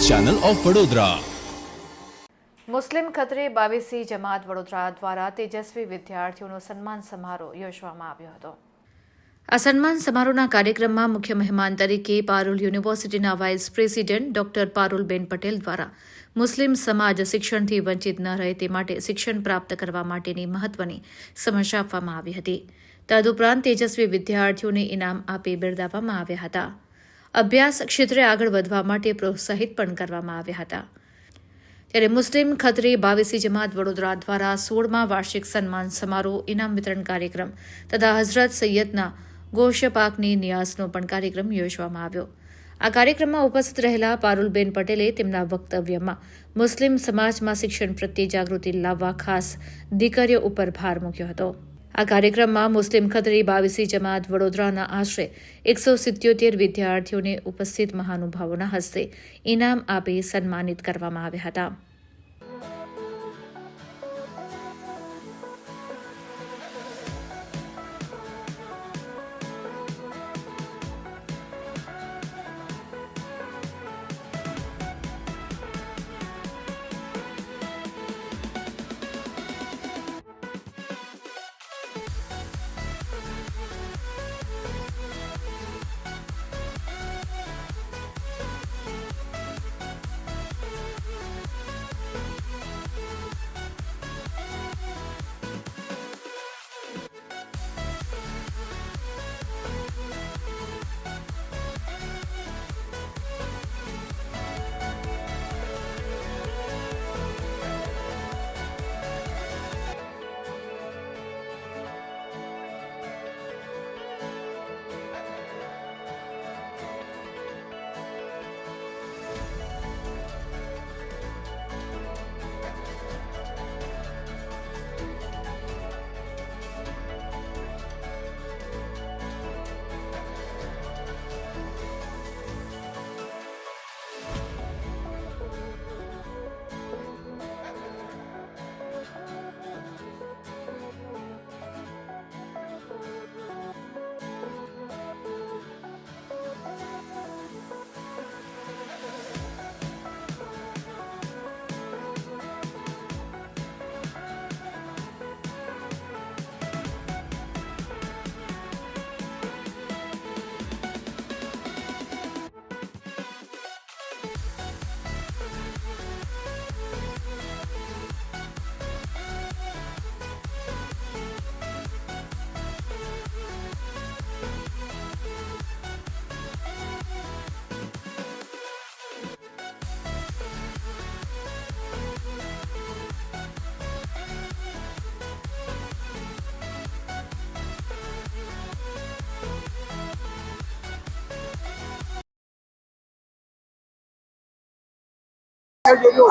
Channel of Vadodara. મુસ્લિમ ખત્રી 22 જમાત વડોદરા દ્વારા તેજસ્વી વિદ્યાર્થીઓનો સન્માન સમારોહ યોજવામાં આવ્યો હતો। આ સન્માન સમારોહના કાર્યક્રમમાં મુખ્ય મહેમાન તરીકે પારુલ યુનિવર્સિટીના vice president doctor Parulben Patel દ્વારા મુસ્લિમ સમાજ શિક્ષણથી વંચિત ન રહે તે માટે શિક્ષણ પ્રાપ્ત કરવા માટેની મહત્વની સમજ આપવામાં આવી હતી। તદુપરાંત તેજસ્વી વિદ્યાર્થીઓને ઇનામ આપી બિરદાવવામાં આવ્યા હતા। અભ્યાસ ક્ષેત્રે આગળ વધવા માટે પ્રોત્સાહિત પણ કરવામાં આવ્યા હતા। ત્યારે મુસ્લિમ ખત્રી 22 જમાત વડોદરા દ્વારા 16મા વાર્ષિક સન્માન સમારોહ, ઇનામ વિતરણ કાર્યક્રમ તથા હઝરત સૈયદના ગોશપાકની નિયાઝનો પણ કાર્યક્રમ યોજવામાં આવ્યો। આ કાર્યક્રમમાં ઉપસ્થિત રહેલા પારુલબેન પટેલે તેમના વક્તવ્યમાં મુસ્લિમ સમાજમાં શિક્ષણ પ્રત્યે જાગૃતિ લાવવા ખાસ દીકરીઓ ઉપર ભાર મૂક્યો હતો। આ કાર્યક્રમમાં મુસ્લિમ ખત્રી 22 જમાત વડોદરાના આશરે 177 વિદ્યાર્થીઓને ઉપસ્થિત મહાનુભાવોના હસ્તે ઇનામ આપી સન્માનિત કરવામાં આવ્યા હતા।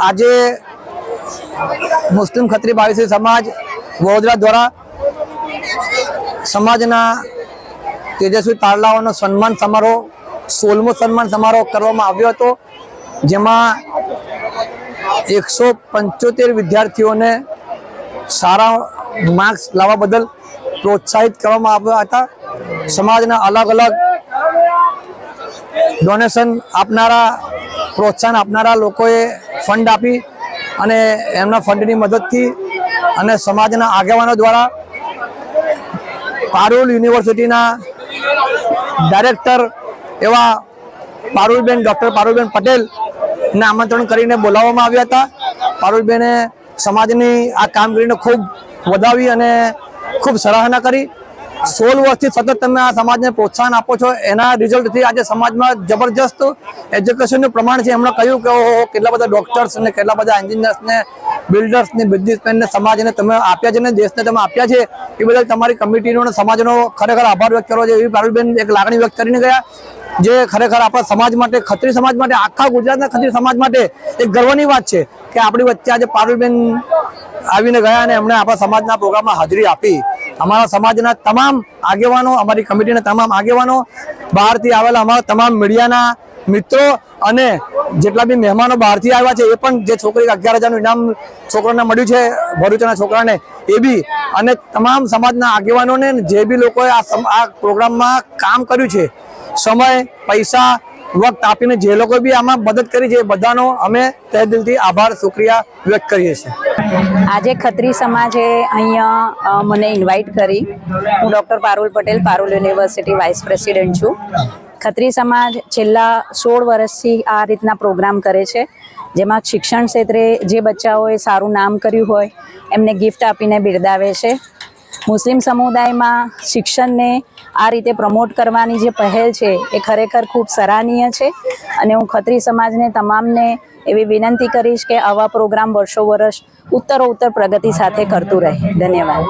આજે મુસ્લિમ ખત્રી 22 સમાજ વડોદરા દ્વારા સમાજના તેજસ્વી તારલાઓનો સન્માન સમારોહ 16મો સન્માન સમારોહ કરવામાં આવ્યો હતો, જેમાં 175 વિદ્યાર્થીઓને સારા માર્ક્સ લાવવા બદલ પ્રોત્સાહિત કરવામાં આવ્યા હતા। સમાજના અલગ અલગ ડોનેશન આપનારા, પ્રોત્સાહન આપનારા લોકોએ ફંડ આપી અને એમના ફંડની મદદથી અને સમાજના આગેવાનો દ્વારા પારુલ યુનિવર્સિટીના ડાયરેક્ટર એવા ડૉક્ટર પારુલબેન પટેલને આમંત્રણ કરીને બોલાવવામાં આવ્યા હતા। પારુલબેને સમાજની આ કામગીરીને ખૂબ વધાવી અને ખૂબ સરાહના કરી। 16 વર્ષથી સતત તમે આ સમાજને પ્રોત્સાહન આપો છો, એના રિઝલ્ટથી આજે સમાજમાં જબરજસ્ત એજ્યુકેશનનું પ્રમાણ છે। એમણે કહ્યું કે કેટલા બધા ડોક્ટર્સ ને કેટલા બધા એન્જિનિયર્સ ને બિલ્ડર્સ ને બિઝનેસમેનને સમાજને તમે આપ્યા છે ને દેશને તમે આપ્યા છે, એ બદલ તમારી કમિટીનો અને સમાજનો ખરેખર આભાર વ્યક્ત કરવો છે એવી પારુલબેન એક લાગણી વ્યક્ત કરીને ગયા, જે ખરેખર આપણા સમાજ માટે, ખત્રી સમાજ માટે, આખા ગુજરાતના ખત્રી સમાજ માટે એક ગર્વની વાત છે કે આપણી વચ્ચે આજે પારુલબેન આવીને ગયા અને એમણે આપણા સમાજના પ્રોગ્રામમાં હાજરી આપી। અમારા સમાજના તમામ આગેવાનો, અમારી કમિટીના તમામ આગેવાનો, બહારથી આવેલા અમારા તમામ મીડિયાના મિત્રો અને જેટલા બી મહેમાનો બહારથી આવ્યા છે એ પણ, જે છોકરી 11,000નું ઇનામ છોકરાને મળ્યું છે ભરૂચના છોકરાને, એ બી, અને તમામ સમાજના આગેવાનોને જે બી લોકોએ આ પ્રોગ્રામમાં કામ કર્યું છે, સમય, પૈસા, વખત આપીને જે લોકો બી આમાં મદદ કરી છે એ બધાનો અમે તહે દિલથી આભાર શુક્રિયા વ્યક્ત કરીએ છીએ. આજે ખત્રી સમાજે અહીંયા મને ઇન્વાઇટ કરી. હું doctor Parul Patel, Parul university vice president છું. ખત્રી સમાજ છેલ્લા 16 વર્ષથી આ રીતના પ્રોગ્રામ કરે છે, જેમાં શિક્ષણ ક્ષેત્રે જે બચ્ચાઓએ સારું નામ કર્યું હોય એમને ગિફ્ટ આપીને બિરદાવે છે. મુસ્લિમ સમુદાયમાં શિક્ષણને આ રીતે પ્રમોટ કરવાની જે પહેલ છે એ ખરેખર ખૂબ સરાહનીય છે અને હું ખત્રી સમાજને તમામને એવી વિનંતી કરીશ કે આવા પ્રોગ્રામ વર્ષો વર્ષ ઉત્તરોત્તર પ્રગતિ સાથે કરતું રહે. ધન્યવાદ.